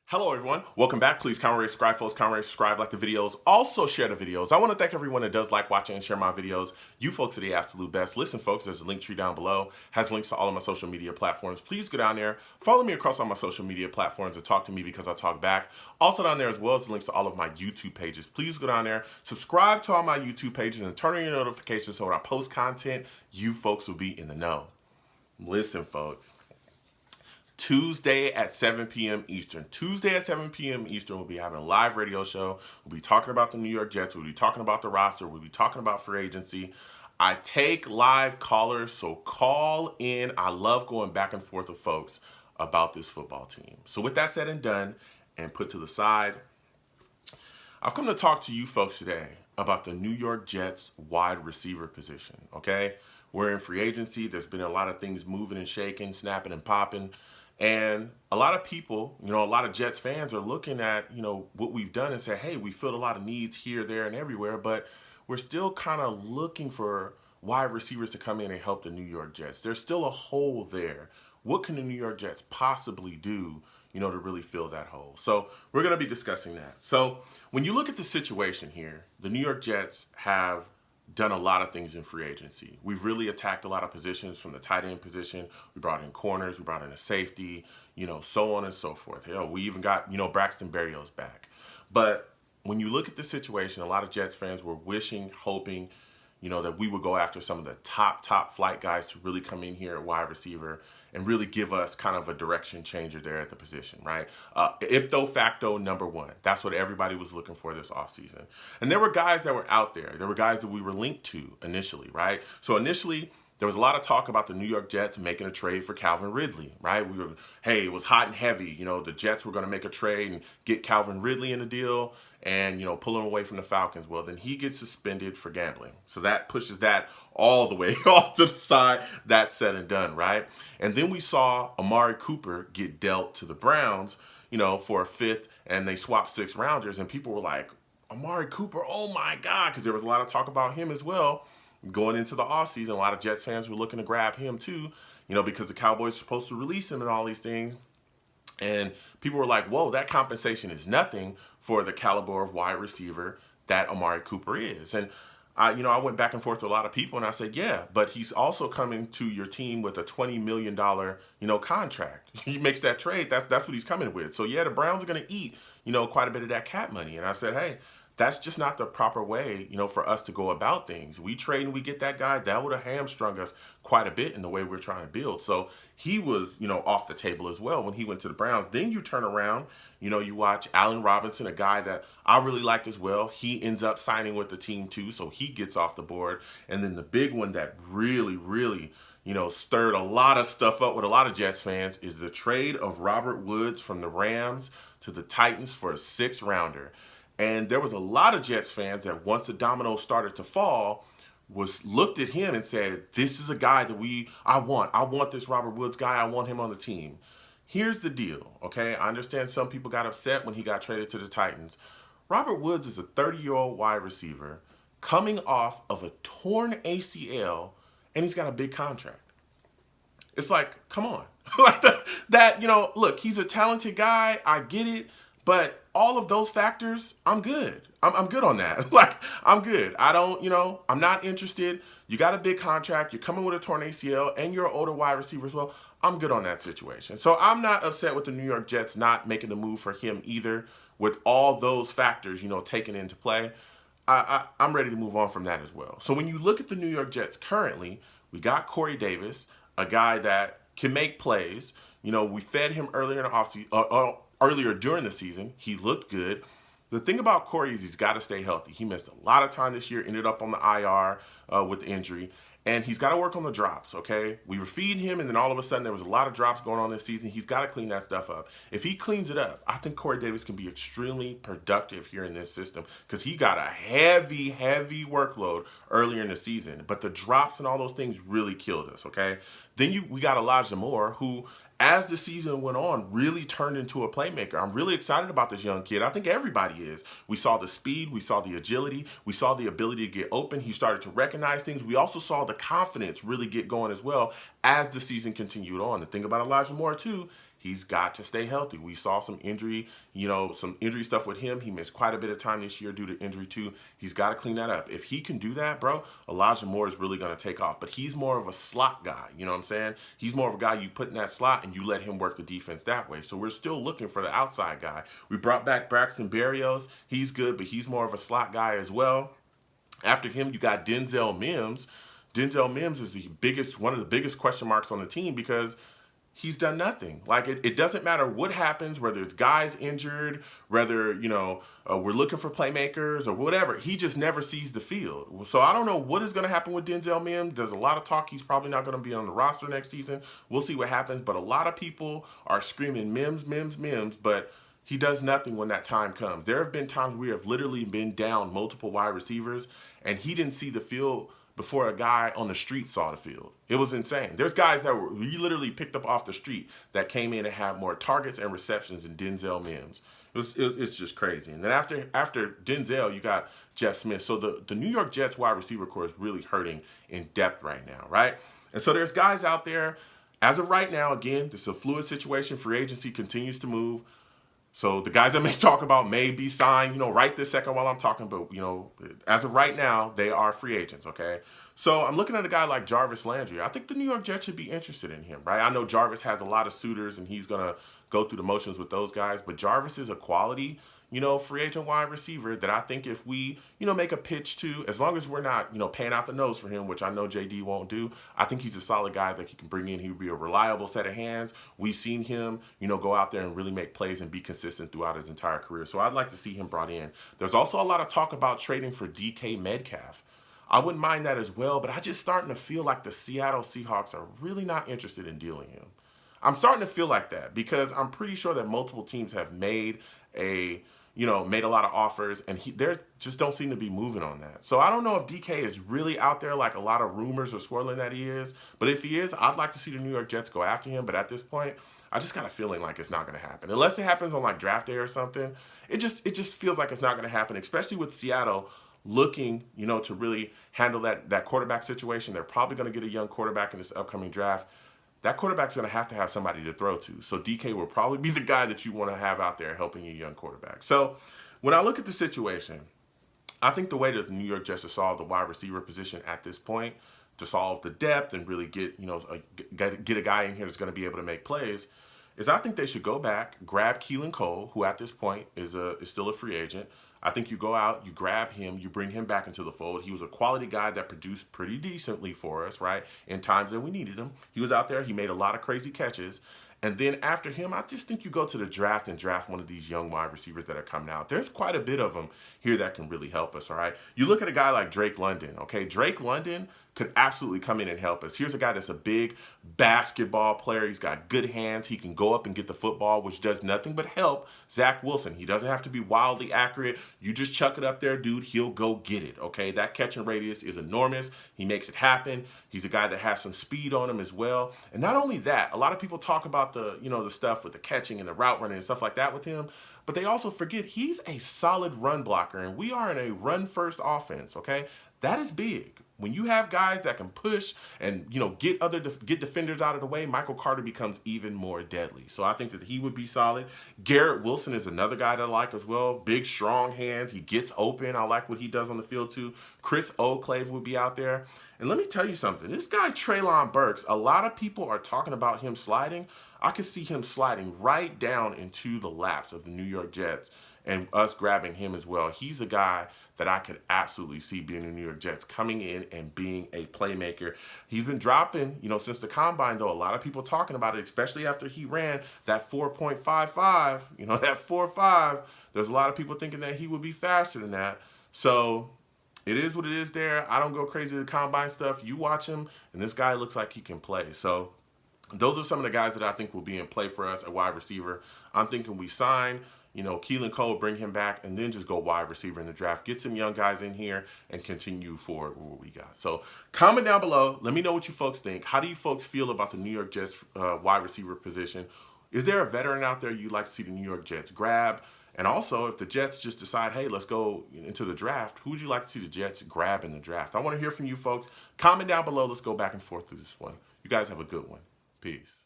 Hello everyone, welcome back. Please comment, rate, subscribe, folks. Comment, rate, subscribe, like the videos. Also share the videos. I want to thank everyone that does like watching and share my videos. You folks are the absolute best. Listen folks, there's a link tree down below. Has links to all of my social media platforms. Please go down there, follow me across all my social media platforms and talk to me because I talk back. Also down there as well as links to all of my YouTube pages. Please go down there, subscribe to all my YouTube pages and turn on your notifications so when I post content, you folks will be in the know. Listen folks. Tuesday at 7 p.m. Eastern. Tuesday at 7 p.m. Eastern, we'll be having a live radio show. We'll be talking about the New York Jets. We'll be talking about the roster. We'll be talking about free agency. I take live callers, so call in. I love going back and forth with folks about this football team. So with that said and done, and put to the side, I've come to talk to you folks today about the New York Jets wide receiver position, okay? We're in free agency. There's been a lot of things moving and shaking, snapping and popping. And a lot of people, a lot of Jets fans are looking at, what we've done and say, hey, we filled a lot of needs here, there, and everywhere, but we're still kind of looking for wide receivers to come in and help the New York Jets. There's still a hole there. What can the New York Jets possibly do, to really fill that hole? So we're going to be discussing that. So when you look at the situation here, the New York Jets have done a lot of things in free agency. We've really attacked a lot of positions from the tight end position. We brought in corners, we brought in a safety, so on and so forth. We even got, Braxton Berrios back. But when you look at the situation, a lot of Jets fans were wishing, hoping, that we would go after some of the top flight guys to really come in here at wide receiver and really give us kind of a direction changer there at the position, right? Ipso facto number one. That's what everybody was looking for this offseason. And there were guys that were out there. There were guys that we were linked to initially, right? So initially, there was a lot of talk about the New York Jets making a trade for Calvin Ridley, right? It was hot and heavy. The Jets were going to make a trade and get Calvin Ridley in the deal and, pull him away from the Falcons. Well, then he gets suspended for gambling. So that pushes that all the way off to the side. That's said and done, right? And then we saw Amari Cooper get dealt to the Browns, for a fifth, and they swapped 6 rounders. And people were like, Amari Cooper, oh my God, because there was a lot of talk about him as well. Going into the offseason, a lot of Jets fans were looking to grab him too, because the Cowboys are supposed to release him and all these things. And people were like, whoa, that compensation is nothing for the caliber of wide receiver that Amari Cooper is. And I went back and forth with a lot of people and I said, yeah, but he's also coming to your team with a $20 million, contract. He makes that trade. That's what he's coming with. So yeah, the Browns are going to eat, quite a bit of that cap money. And I said, hey, that's just not the proper way, for us to go about things. We trade and we get that guy, that would have hamstrung us quite a bit in the way we're trying to build. So he was, off the table as well when he went to the Browns. Then you turn around, you watch Allen Robinson, a guy that I really liked as well. He ends up signing with the team too, so he gets off the board. And then the big one that really, stirred a lot of stuff up with a lot of Jets fans is the trade of Robert Woods from the Rams to the Titans for a 6-rounder. And there was a lot of Jets fans that once the dominoes started to fall, looked at him and said, this is a guy that I want. I want this Robert Woods guy. I want him on the team. Here's the deal, okay? I understand some people got upset when he got traded to the Titans. Robert Woods is a 30-year-old wide receiver coming off of a torn ACL, and he's got a big contract. It's like, come on. Look, he's a talented guy. I get it. But all of those factors, I'm good. I'm good on that. I'm good. I'm not interested. You got a big contract. You're coming with a torn ACL, and you're an older wide receiver as well. I'm good on that situation. So I'm not upset with the New York Jets not making the move for him either, with all those factors, taken into play. I'm ready to move on from that as well. So when you look at the New York Jets currently, we got Corey Davis, a guy that can make plays. We fed him earlier in the offseason. Earlier during the season, he looked good. The thing about Corey is he's got to stay healthy. He missed a lot of time this year, ended up on the IR with injury, and he's got to work on the drops, okay? We were feeding him, and then all of a sudden there was a lot of drops going on this season. He's got to clean that stuff up. If he cleans it up, I think Corey Davis can be extremely productive here in this system because he got a heavy workload earlier in the season, but the drops and all those things really killed us, okay? Then we got Elijah Moore, who, as the season went on, really turned into a playmaker. I'm really excited about this young kid. I think everybody is. We saw the speed. We saw the agility. We saw the ability to get open. He started to recognize things. We also saw the confidence really get going as well as the season continued on. The thing about Elijah Moore, too, he's got to stay healthy. We saw some injury, some injury stuff with him. He missed quite a bit of time this year due to injury too. He's got to clean that up. If he can do that, bro, Elijah Moore is really going to take off. But he's more of a slot guy, you know what I'm saying? He's more of a guy you put in that slot and you let him work the defense that way. So we're still looking for the outside guy. We brought back Braxton Berrios. He's good, but he's more of a slot guy as well. After him, you got Denzel Mims. Denzel Mims is one of the biggest question marks on the team because he's done nothing. Like, it doesn't matter what happens, whether it's guys injured, whether, we're looking for playmakers or whatever. He just never sees the field. So I don't know what is going to happen with Denzel Mims. There's a lot of talk he's probably not going to be on the roster next season. We'll see what happens. But a lot of people are screaming Mims, Mims, Mims, but he does nothing when that time comes. There have been times we have literally been down multiple wide receivers, and he didn't see the field before a guy on the street saw the field. It was insane. There's guys that we literally picked up off the street that came in and had more targets and receptions than Denzel Mims. It's just crazy. And then after Denzel, you got Jeff Smith. So the New York Jets wide receiver core is really hurting in depth right now, right? And so there's guys out there. As of right now, again, this is a fluid situation. Free agency continues to move. So the guys that may talk about may be signed, right this second while I'm talking, but, as of right now, they are free agents, okay? So I'm looking at a guy like Jarvis Landry. I think the New York Jets should be interested in him, right? I know Jarvis has a lot of suitors, and he's going to go through the motions with those guys, but Jarvis is a quality, free agent wide receiver that I think if we, make a pitch to, as long as we're not, paying out the nose for him, which I know JD won't do, I think he's a solid guy that he can bring in. He would be a reliable set of hands. We've seen him, go out there and really make plays and be consistent throughout his entire career. So I'd like to see him brought in. There's also a lot of talk about trading for DK Metcalf. I wouldn't mind that as well, but I just starting to feel like the Seattle Seahawks are really not interested in dealing him. I'm starting to feel like that because I'm pretty sure that multiple teams have made a lot of offers, and they just don't seem to be moving on that. So I don't know if DK is really out there like a lot of rumors are swirling that he is. But if he is, I'd like to see the New York Jets go after him. But at this point, I just got a feeling like it's not going to happen. Unless it happens on like draft day or something, it just feels like it's not going to happen, especially with Seattle looking, to really handle that quarterback situation. They're probably going to get a young quarterback in this upcoming draft. That quarterback's going to have somebody to throw to. So DK will probably be the guy that you want to have out there helping your young quarterback. So when I look at the situation, I think the way that the New York Jets have solved the wide receiver position at this point to solve the depth and really get a guy in here that's going to be able to make plays is I think they should go back, grab Keelan Cole, who at this point is still a free agent. I think you go out, you grab him, you bring him back into the fold. He was a quality guy that produced pretty decently for us, right? In times that we needed him. He was out there. He made a lot of crazy catches. And then after him, I just think you go to the draft and draft one of these young wide receivers that are coming out. There's quite a bit of them here that can really help us, all right? You look at a guy like Drake London, okay? Drake London could absolutely come in and help us. Here's a guy that's a big basketball player. He's got good hands. He can go up and get the football, which does nothing but help Zach Wilson. He doesn't have to be wildly accurate. You just chuck it up there, dude. He'll go get it, okay? That catching radius is enormous. He makes it happen. He's a guy that has some speed on him as well. And not only that, a lot of people talk about the stuff with the catching and the route running and stuff like that with him, but they also forget he's a solid run blocker, and we are in a run-first offense, okay? That is big. When you have guys that can push and get defenders out of the way, Michael Carter becomes even more deadly. So I think that he would be solid. Garrett Wilson is another guy that I like as well. Big, strong hands. He gets open. I like what he does on the field too. Chris Oaklave would be out there. And let me tell you something. This guy Treylon Burks, a lot of people are talking about him sliding. I could see him sliding right down into the laps of the New York Jets and us grabbing him as well. He's a guy that I could absolutely see being the New York Jets, coming in and being a playmaker. He's been dropping, since the combine, though. A lot of people talking about it, especially after he ran that 4.55, that 4.5. There's a lot of people thinking that he would be faster than that. So it is what it is there. I don't go crazy with the combine stuff. You watch him, and this guy looks like he can play. So those are some of the guys that I think will be in play for us at wide receiver. I'm thinking we sign Keelan Cole, bring him back, and then just go wide receiver in the draft. Get some young guys in here and continue forward with what we got. So comment down below. Let me know what you folks think. How do you folks feel about the New York Jets wide receiver position? Is there a veteran out there you'd like to see the New York Jets grab? And also, if the Jets just decide, hey, let's go into the draft, who would you like to see the Jets grab in the draft? I want to hear from you folks. Comment down below. Let's go back and forth through this one. You guys have a good one. Peace.